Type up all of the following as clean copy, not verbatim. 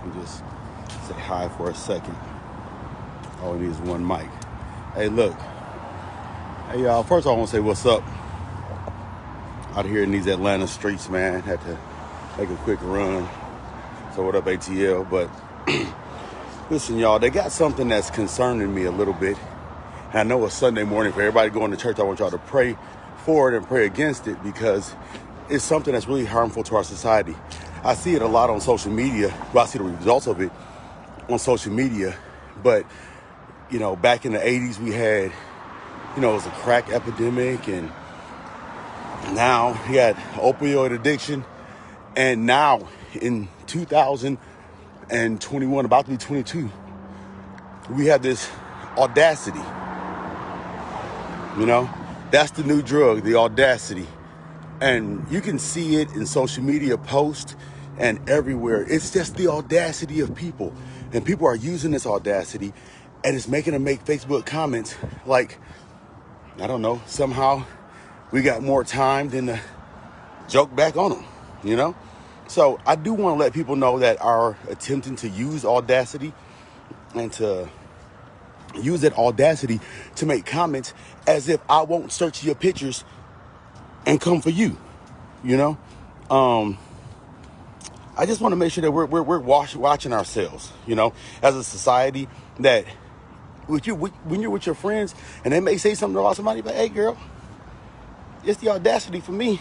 and just say hi for a second. All we need is one mic. Hey, look. Hey, y'all. First, I want to say what's up out here in these Atlanta streets, man. Had to make a quick run. So what up, ATL? But listen, y'all, they got something that's concerning me a little bit. And I know it's Sunday morning. For everybody going to church, I want y'all to pray for it and pray against it because it's something that's really harmful to our society. I see it a lot on social media. Well, I see the results of it on social media. But, you know, back in the 80s, we had, you know, it was a crack epidemic. And now you got opioid addiction. And now in 2021, about to be 22, we have this audacity. You know, that's the new drug, the audacity. And you can see it in social media posts and everywhere. It's just the audacity of people. And people are using this audacity and it's making them make Facebook comments like, I don't know, somehow we got more time than to joke back on them, you know? So I do want to let people know that are attempting to use audacity and to use that audacity to make comments as if I won't search your pictures and come for you, you know? I just want to make sure that we're watching ourselves, you know, as a society, that when you're with your friends and they may say something about somebody, but hey, girl, it's the audacity for me,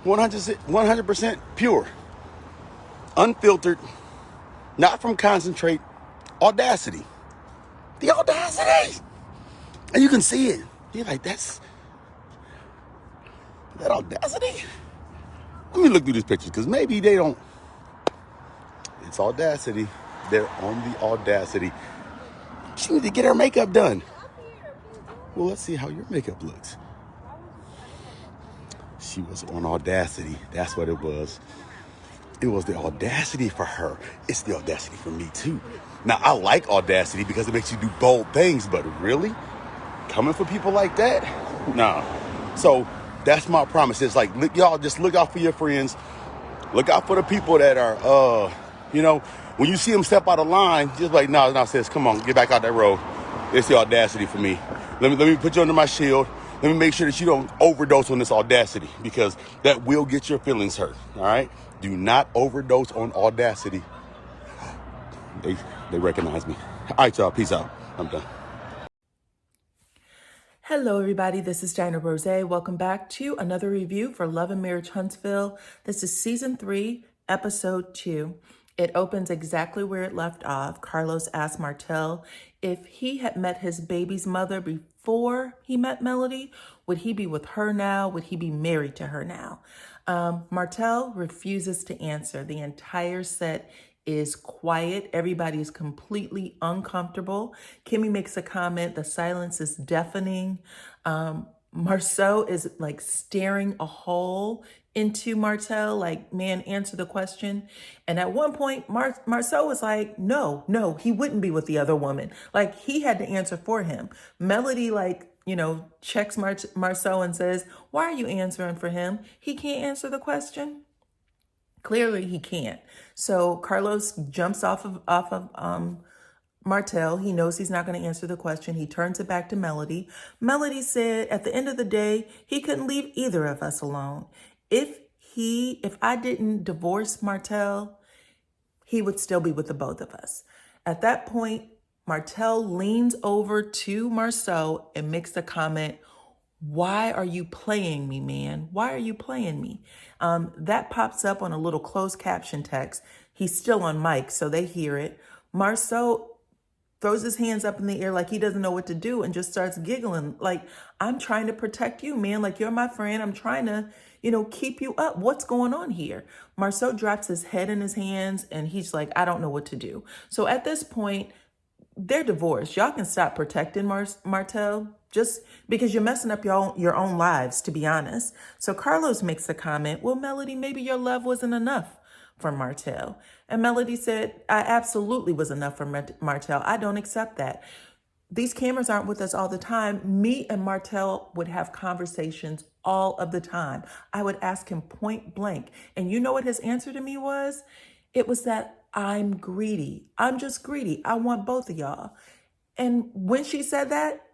100% pure, unfiltered, not from concentrate, audacity, the audacity, and you can see it. You're like, that's that audacity. Let me look through these pictures because maybe they don't. It's audacity. They're on the audacity. She needs to get her makeup done. Well, let's see how your makeup looks. She was on audacity. That's what it was. It was the audacity for her. It's the audacity for me too. Now, I like audacity because it makes you do bold things, but really? Coming for people like that? No. So that's my promise. It's like, y'all just look out for your friends. Look out for the people that are, you know, when you see them step out of line, just like, no, sis, come on, get back out that road. It's the audacity for me. Let me put you under my shield. Let me make sure that you don't overdose on this audacity because that will get your feelings hurt. All right? Do not overdose on audacity. They recognize me. All right, y'all. Peace out. I'm done. Hello, everybody. This is Dinah Rose. Welcome back to another review for Love and Marriage Huntsville. This is season 3, episode 2. It opens exactly where it left off. Carlos asked Martell if he had met his baby's mother before he met Melody. Would he be with her now? Would he be married to her now? Martell refuses to answer. The entire set is quiet. Everybody is completely uncomfortable. Kimmy makes a comment. The silence is deafening. Marsau is like staring a hole into Martell, like, man, answer the question. And at one point, Marsau was like, no, he wouldn't be with the other woman. Like, he had to answer for him. Melody, like, you know, checks Marsau and says, why are you answering for him? He can't answer the question. Clearly he can't. So Carlos jumps off of Martell. He knows he's not going to answer the question. He turns it back to Melody. Melody said at the end of the day, he couldn't leave either of us alone. If I didn't divorce Martell, he would still be with the both of us. At that point, Martell leans over to Marsau and makes the comment, why are you playing me, man? Why are you playing me? That pops up on a little closed caption text. He's still on mic, so they hear it. Marsau throws his hands up in the air like he doesn't know what to do and just starts giggling. Like, I'm trying to protect you, man. Like, you're my friend. I'm trying to, keep you up. What's going on here? Marsau drops his head in his hands and he's like, I don't know what to do. So at this point, they're divorced. Y'all can stop protecting Martell just because you're messing up your own lives, to be honest. So Carlos makes the comment, well, Melody, maybe your love wasn't enough for Martell. And Melody said, I absolutely was enough for Martell. I don't accept that. These cameras aren't with us all the time. Me and Martell would have conversations all of the time. I would ask him point blank. And you know what his answer to me was? It was that I'm greedy. I'm just greedy. I want both of y'all. And when she said that,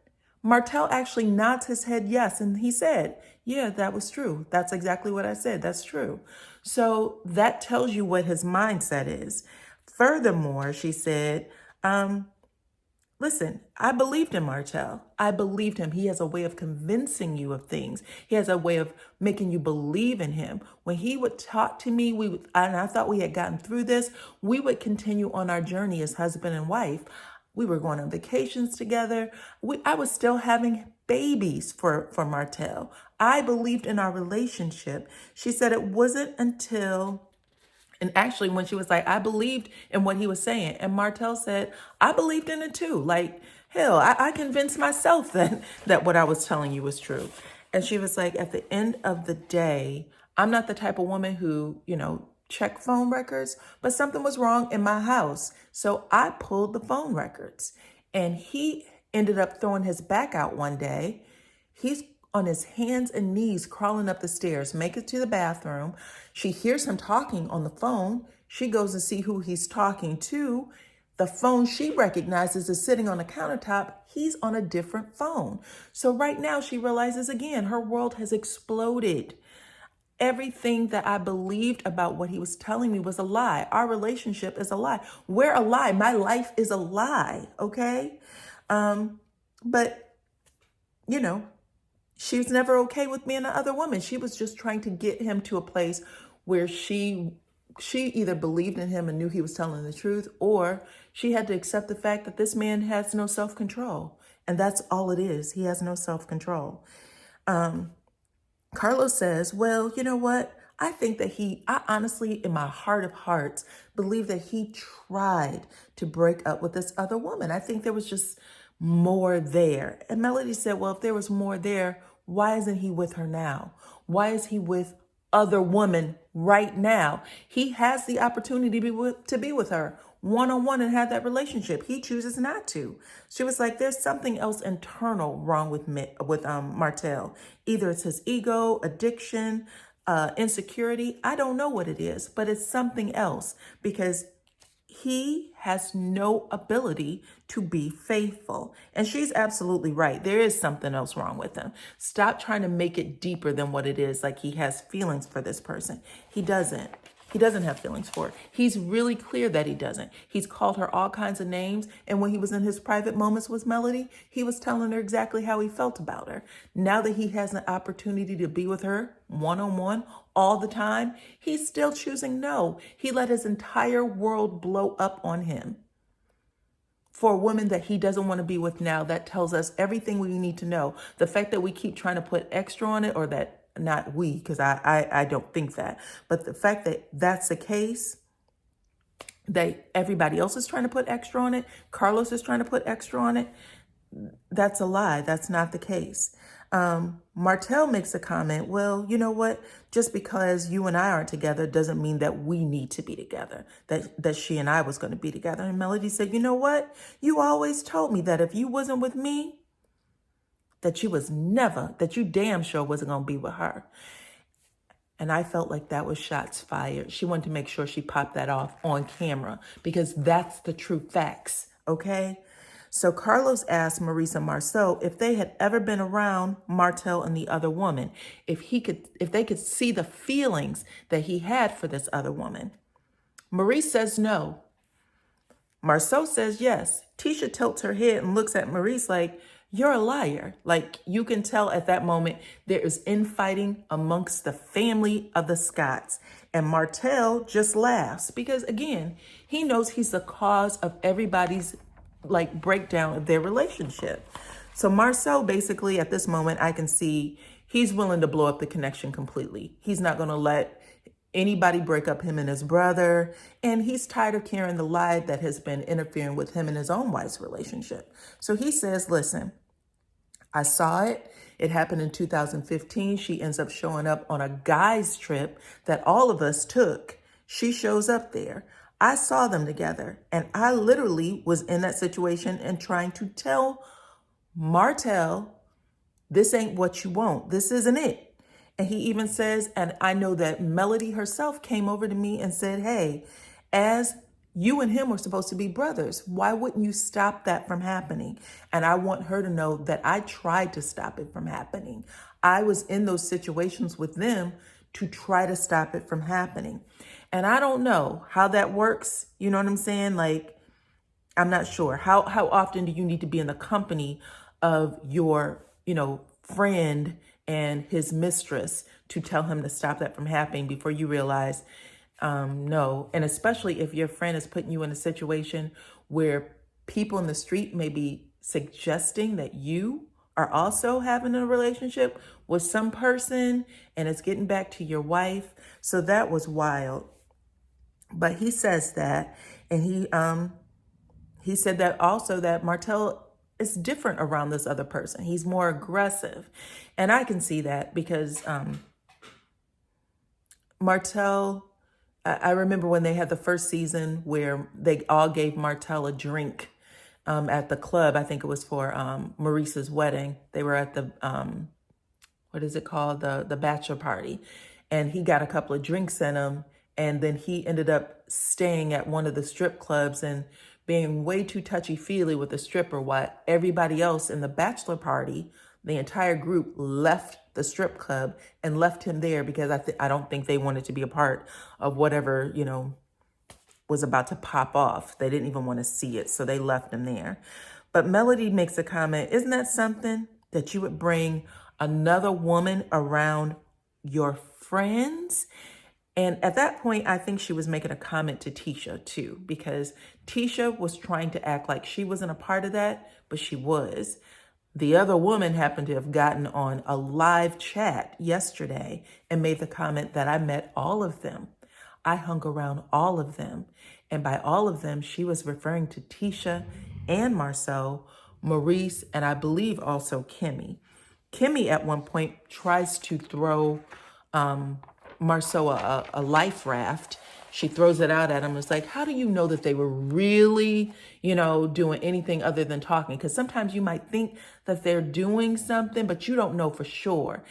Martell actually nods his head yes. And he said, yeah, that was true. That's exactly what I said. That's true. So that tells you what his mindset is. Furthermore, she said, listen, I believed in Martell. I believed him. He has a way of convincing you of things. He has a way of making you believe in him. When he would talk to me, and I thought we had gotten through this, we would continue on our journey as husband and wife. We were going on vacations together. I was still having babies for Martell. I believed in our relationship. She said it wasn't until, and actually, when she was like, I believed in what he was saying. And Martell said, I believed in it too. Like, hell, I convinced myself that what I was telling you was true. And she was like, at the end of the day, I'm not the type of woman who, check phone records, but something was wrong in my house. So I pulled the phone records. And he ended up throwing his back out one day. He's on his hands and knees crawling up the stairs, make it to the bathroom. She hears him talking on the phone. She goes to see who he's talking to. The phone she recognizes is sitting on the countertop. He's on a different phone. So right now she realizes again, her world has exploded. Everything that I believed about what he was telling me was a lie. Our relationship is a lie. We're a lie. My life is a lie. Okay. But she was never okay with me and the other woman. She was just trying to get him to a place where she either believed in him and knew he was telling the truth, or she had to accept the fact that this man has no self-control. And that's all it is. He has no self-control. Carlos says, well, you know what? I think that I honestly, in my heart of hearts, believe that he tried to break up with this other woman. I think there was just more there. And Melody said, well, if there was more there, why isn't he with her now? Why is he with other women right now? He has the opportunity to be with her one-on-one and have that relationship. He chooses not to. She was like, there's something else internal wrong with Martell. Either it's his ego, addiction, insecurity. I don't know what it is, but it's something else, because he has no ability to be faithful. And she's absolutely right. There is something else wrong with him. Stop trying to make it deeper than what it is. Like he has feelings for this person. He doesn't. He doesn't have feelings for her. He's really clear that he doesn't. He's called her all kinds of names. And when he was in his private moments with Melody, he was telling her exactly how he felt about her. Now that he has an opportunity to be with her one-on-one all the time, he's still choosing no. He let his entire world blow up on him for a woman that he doesn't want to be with now. That tells us everything we need to know. The fact that we keep trying to put extra on it, or that, not we, because I don't think that, but the fact that that's the case, that everybody else is trying to put extra on it, Carlos is trying to put extra on it, that's a lie. That's not the case. Martell makes a comment, well, you know what? Just because you and I aren't together doesn't mean that we need to be together, that she and I was going to be together. And Melody said, you know what? You always told me that if you wasn't with me, that you damn sure wasn't going to be with her. And I felt like that was shots fired. She wanted to make sure she popped that off on camera, because that's the true facts, okay? So Carlos asked Maurice and Marsau if they had ever been around Martell and the other woman, if they could see the feelings that he had for this other woman. Maurice says no. Marsau says yes. Tisha tilts her head and looks at Maurice like, you're a liar. Like, you can tell at that moment there is infighting amongst the family of the Scotts. And Martell just laughs because, again, he knows he's the cause of everybody's breakdown of their relationship. So Marsau basically at this moment, I can see he's willing to blow up the connection completely. He's not going to let anybody break up him and his brother. And he's tired of carrying the lie that has been interfering with him and his own wife's relationship. So he says, listen, I saw it. It happened in 2015. She ends up showing up on a guy's trip that all of us took. She shows up there. I saw them together, and I literally was in that situation and trying to tell Martell, this ain't what you want. This isn't it. And he even says, and I know that Melody herself came over to me and said, hey, as you and him were supposed to be brothers. Why wouldn't you stop that from happening? And I want her to know that I tried to stop it from happening. I was in those situations with them to try to stop it from happening. And I don't know how that works. You know what I'm saying? Like, I'm not sure. How often do you need to be in the company of your, friend and his mistress to tell him to stop that from happening before you realize, no. And especially if your friend is putting you in a situation where people in the street may be suggesting that you are also having a relationship with some person and it's getting back to your wife. So that was wild. But he says that, and he said that also that Martell is different around this other person. He's more aggressive. And I can see that because Martell, I remember when they had the first season where they all gave Martell a drink at the club. I think it was for Maurice's wedding. They were at the, what is it called? The bachelor party. And he got a couple of drinks in him. And then he ended up staying at one of the strip clubs and being way too touchy-feely with the stripper, while everybody else in the bachelor party, the entire group, left the strip club and left him there because I don't think they wanted to be a part of whatever, was about to pop off. They didn't even want to see it, so they left him there. But Melody makes a comment, isn't that something that you would bring another woman around your friends? And at that point, I think she was making a comment to Tisha too, because Tisha was trying to act like she wasn't a part of that, but she was. The other woman happened to have gotten on a live chat yesterday and made the comment that I met all of them. I hung around all of them. And by all of them, she was referring to Tisha and Marsau, Maurice, and I believe also Kimmy. Kimmy at one point tries to throw Marsau a life raft. She throws it out at him. It's like, how do you know that they were really, doing anything other than talking? Because sometimes you might think that they're doing something, but you don't know for sure.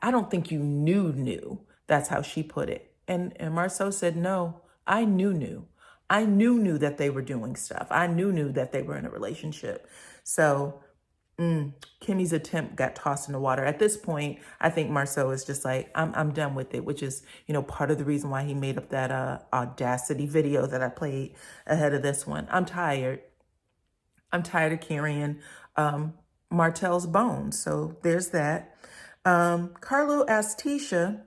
I don't think you knew. That's how she put it. And Marsau said, no, I knew. I knew that they were doing stuff. I knew that they were in a relationship. So Kimmy's attempt got tossed in the water. At this point, I think Marsau is just like, I'm done with it, which is, part of the reason why he made up that audacity video that I played ahead of this one. I'm tired. I'm tired of carrying Martell's bones. So there's that. Carlo asked Tisha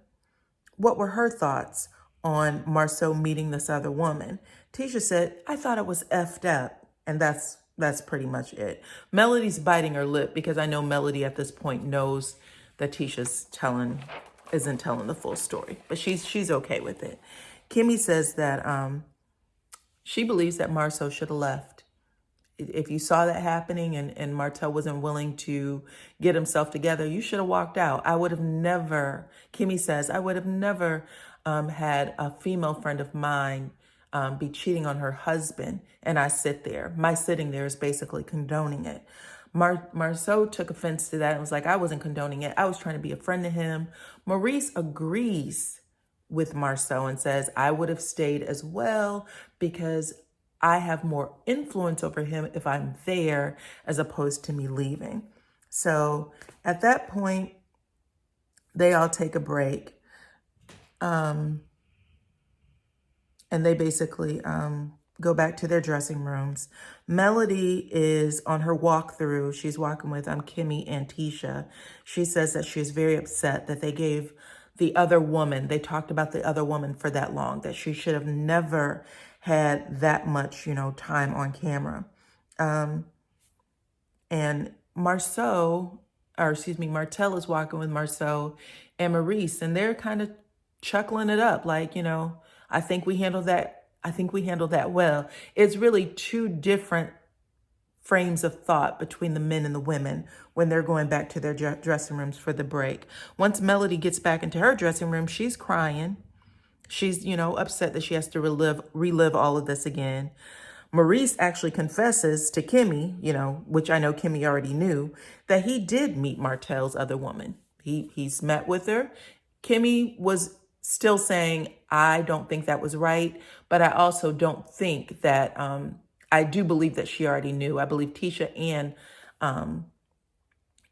what were her thoughts on Marsau meeting this other woman. Tisha said, I thought it was effed up. And that's pretty much it. Melody's biting her lip because I know Melody at this point knows that Tisha's isn't telling the full story, but she's okay with it. Kimmy says that she believes that Marsau should have left. If you saw that happening and Martell wasn't willing to get himself together, you should have walked out. I would have never, Kimmy says, I would have never had a female friend of mine be cheating on her husband, and I sit there. My sitting there is basically condoning it. Marsau took offense to that and was like, I wasn't condoning it. I was trying to be a friend to him. Maurice agrees with Marsau and says, I would have stayed as well because I have more influence over him if I'm there as opposed to me leaving. So at that point, they all take a break. And they basically go back to their dressing rooms. Melody is on her walkthrough. She's walking with Kimmy and Tisha. She says that she's very upset that they gave the other woman, they talked about the other woman for that long, that she should have never had that much, time on camera. And Martell is walking with Marsau and Maurice, and they're kind of chuckling it up like, I think we handled that well. It's really two different frames of thought between the men and the women when they're going back to their dressing rooms for the break. Once Melody gets back into her dressing room, she's crying. She's, upset that she has to relive all of this again. Maurice actually confesses to Kimmy, which I know Kimmy already knew, that he did meet Martell's other woman. He's met with her. Kimmy was still saying, I don't think that was right, but I also don't think that, I do believe that she already knew. I believe Tisha and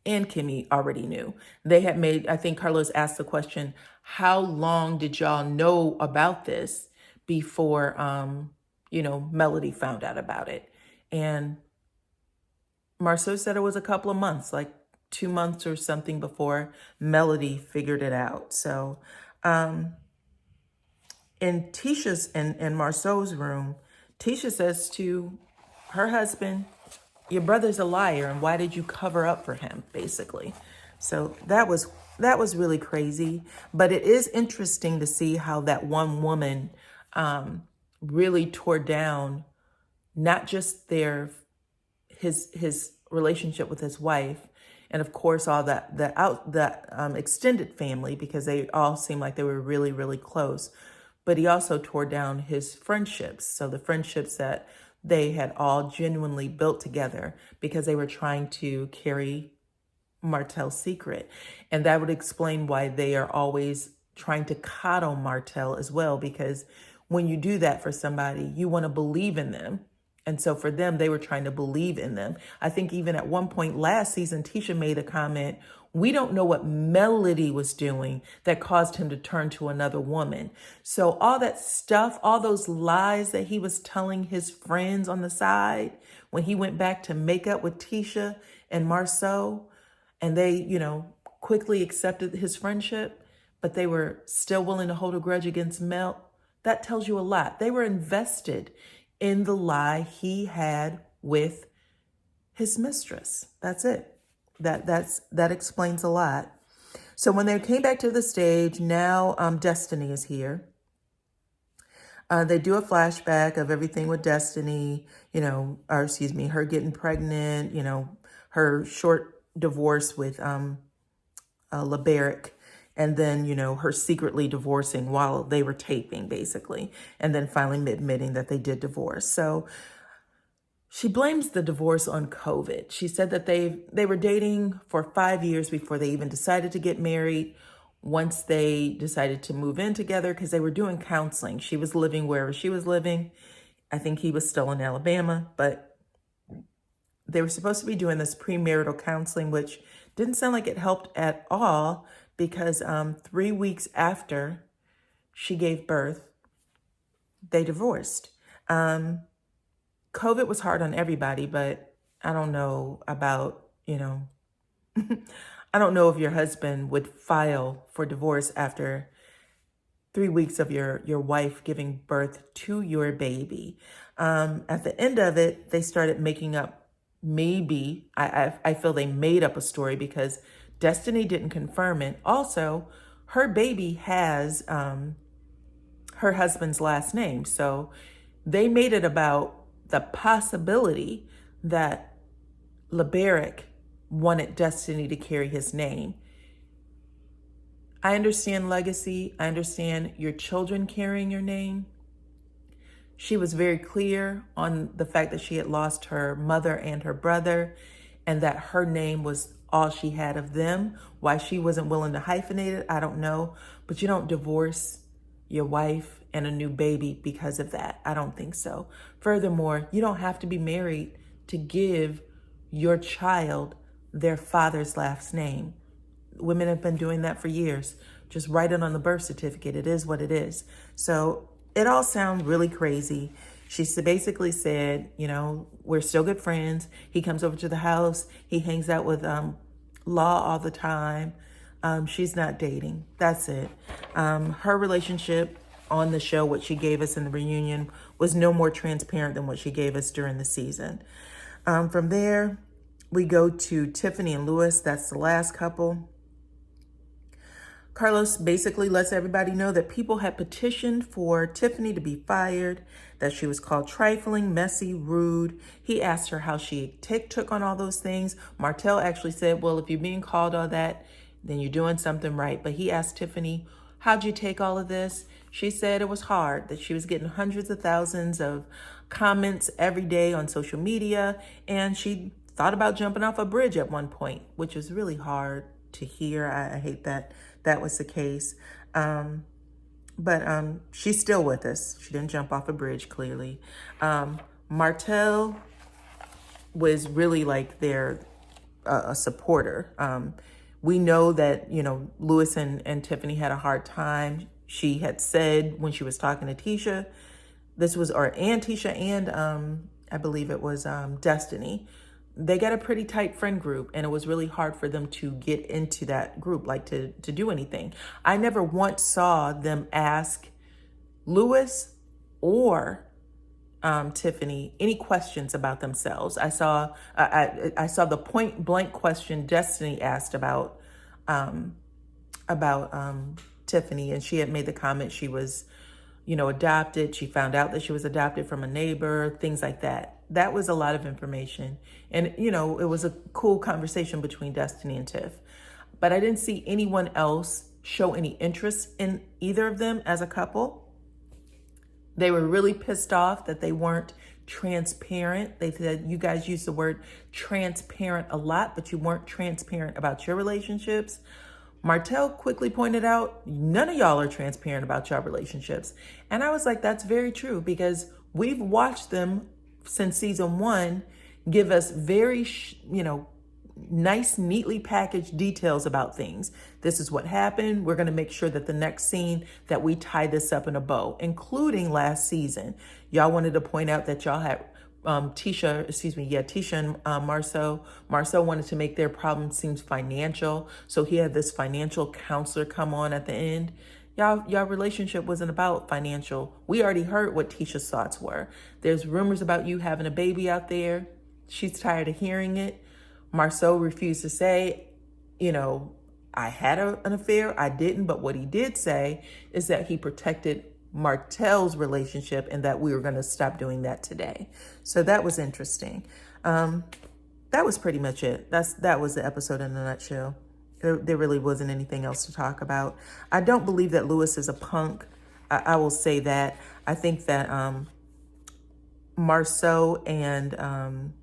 Kimmy already knew. They had made, I think Carlos asked the question, how long did y'all know about this before, Melody found out about it? And Marsau said it was a couple of months, like 2 months or something before Melody figured it out. So, in Tisha's and Marsau's room, Tisha says to her husband, your brother's a liar, and why did you cover up for him, basically? So that was really crazy. But it is interesting to see how that one woman really tore down not just his relationship with his wife, and of course all that extended family, because they all seemed like they were really, really close. But he also tore down his friendships. So the friendships that they had all genuinely built together because they were trying to carry Martell's secret. And that would explain why they are always trying to coddle Martell as well, because when you do that for somebody, you want to believe in them. And so for them, they were trying to believe in them. I think even at one point last season, Tisha made a comment, we don't know what Melody was doing that caused him to turn to another woman. So all that stuff, all those lies that he was telling his friends on the side when he went back to make up with Tisha and Marsau, and they, quickly accepted his friendship, but they were still willing to hold a grudge against Mel. That tells you a lot. They were invested in the lie he had with his mistress. That's it. That explains a lot. So when they came back to the stage, now Destiny is here. They do a flashback of everything with Destiny, her getting pregnant, her short divorce with LeBaric, and then, her secretly divorcing while they were taping, basically, and then finally admitting that they did divorce. So she blames the divorce on COVID. She said that they were dating for 5 years before they even decided to get married. Once they decided to move in together, because they were doing counseling. She was living wherever she was living. I think he was still in Alabama, but they were supposed to be doing this premarital counseling, which didn't sound like it helped at all, because 3 weeks after she gave birth, they divorced. COVID was hard on everybody, but I don't know about, I don't know if your husband would file for divorce after 3 weeks of your wife giving birth to your baby. At the end of it, they started making up, maybe, I feel they made up a story because Destiny didn't confirm it. Also, her baby has her husband's last name. So they made it about the possibility that LeBaric wanted Destiny to carry his name. I understand legacy. I understand your children carrying your name. She was very clear on the fact that she had lost her mother and her brother, and that her name was all she had of them. Why she wasn't willing to hyphenate it, I don't know. But you don't divorce your wife and a new baby because of that. I don't think so. Furthermore, you don't have to be married to give your child their father's last name. Women have been doing that for years. Just write it on the birth certificate. It is what it is. So it all sounds really crazy. She basically said, we're still good friends. He comes over to the house. He hangs out with Law all the time. She's not dating. That's it. Her relationship on the show, what she gave us in the reunion, was no more transparent than what she gave us during the season. From there, we go to Tiffany and Lewis. That's the last couple. Carlos basically lets everybody know that people had petitioned for Tiffany to be fired, that she was called trifling, messy, rude. He asked her how she took on all those things. Martell actually said, well, if you're being called all that, then you're doing something right. But he asked Tiffany, how'd you take all of this? She said it was hard, that she was getting hundreds of thousands of comments every day on social media, and she thought about jumping off a bridge at one point, which is really hard to hear. I hate that that was the case. But she's still with us. She didn't jump off a bridge, clearly. Martell was really like their a supporter. We know that, Lewis and Tiffany had a hard time. She had said when she was talking to Tisha, and Tisha and I believe it was Destiny. They got a pretty tight friend group, and it was really hard for them to get into that group, like to do anything. I never once saw them ask Lewis or Tiffany any questions about themselves. I saw the point blank question Destiny asked about Tiffany, and she had made the comment she was, adopted. She found out that she was adopted from a neighbor, things like that. That was a lot of information, and it was a cool conversation between Destiny and Tiff. But I didn't see anyone else show any interest in either of them as a couple. They were really pissed off that they weren't transparent. They said, you guys use the word transparent a lot, but you weren't transparent about your relationships. Martell quickly pointed out, none of y'all are transparent about your relationships. And I was like, that's very true, because we've watched them since season 1 give us very, nice, neatly packaged details about things. This is what happened. We're going to make sure that the next scene that we tie this up in a bow, including last season. Y'all wanted to point out that y'all had Tisha and Marsau. Marsau wanted to make their problem seem financial. So he had this financial counselor come on at the end. Y'all relationship wasn't about financial. We already heard what Tisha's thoughts were. There's rumors about you having a baby out there. She's tired of hearing it. Marsau refused to say, I had an affair. I didn't. But what he did say is that he protected Martell's relationship and that we were going to stop doing that today. So that was interesting. That was pretty much it. That was the episode in a nutshell. There really wasn't anything else to talk about. I don't believe that Lewis is a punk. I will say that. I think that Marsau and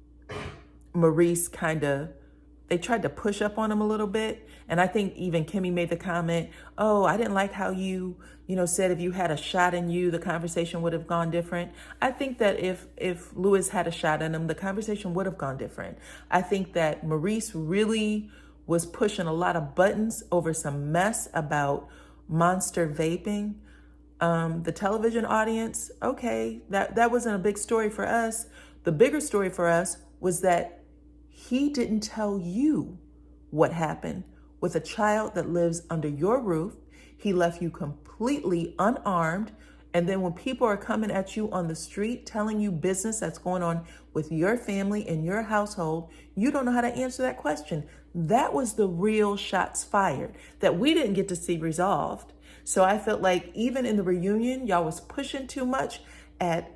Maurice they tried to push up on him a little bit. And I think even Kimmy made the comment, oh, I didn't like how you said if you had a shot in you, the conversation would have gone different. I think that if Lewis had a shot in him, the conversation would have gone different. I think that Maurice really was pushing a lot of buttons over some mess about monster vaping. The television audience, okay, that wasn't a big story for us. The bigger story for us was that he didn't tell you what happened with a child that lives under your roof. He left you completely unarmed. And then when people are coming at you on the street, telling you business that's going on with your family and your household, you don't know how to answer that question. That was the real shots fired that we didn't get to see resolved. So I felt like even in the reunion, y'all was pushing too much at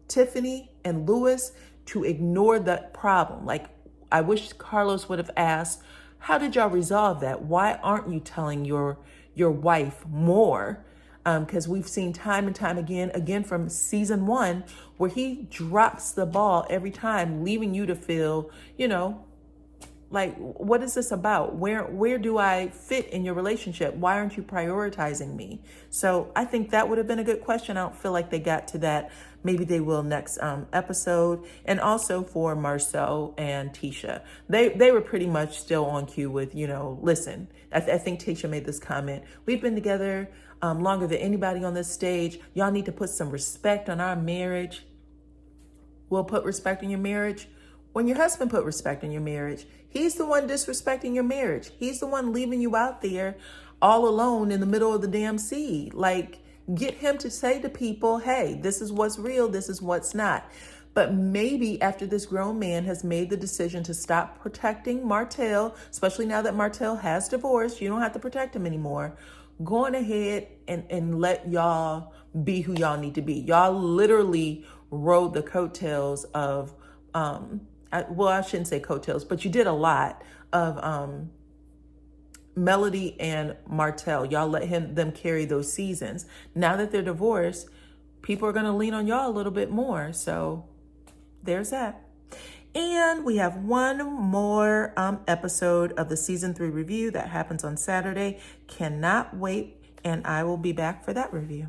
Tiffany and Lewis to ignore that problem. Like, I wish Carlos would have asked, how did y'all resolve that? Why aren't you telling your wife more? Because we've seen time and time again from season 1, where he drops the ball every time, leaving you to feel, like, what is this about? Where do I fit in your relationship? Why aren't you prioritizing me? So I think that would have been a good question. I don't feel like they got to that. Maybe they will next episode. And also for Marsau and Tisha, they were pretty much still on cue with, listen, I think Tisha made this comment. We've been together longer than anybody on this stage. Y'all need to put some respect on our marriage. We'll put respect in your marriage when your husband put respect in your marriage. He's the one disrespecting your marriage. He's the one leaving you out there all alone in the middle of the damn sea. Like, get him to say to people, hey, this is what's real, this is what's not. But maybe after this grown man has made the decision to stop protecting Martell, especially now that Martell has divorced, you don't have to protect him anymore. Go on ahead and let y'all be who y'all need to be. Y'all literally rode the coattails of, I shouldn't say coattails, but you did a lot of Melody and Martell. Y'all let them carry those seasons. Now that they're divorced, people are going to lean on y'all a little bit more. So there's that. And we have one more episode of the season 3 review that happens on Saturday. Cannot wait. and I will be back for that review.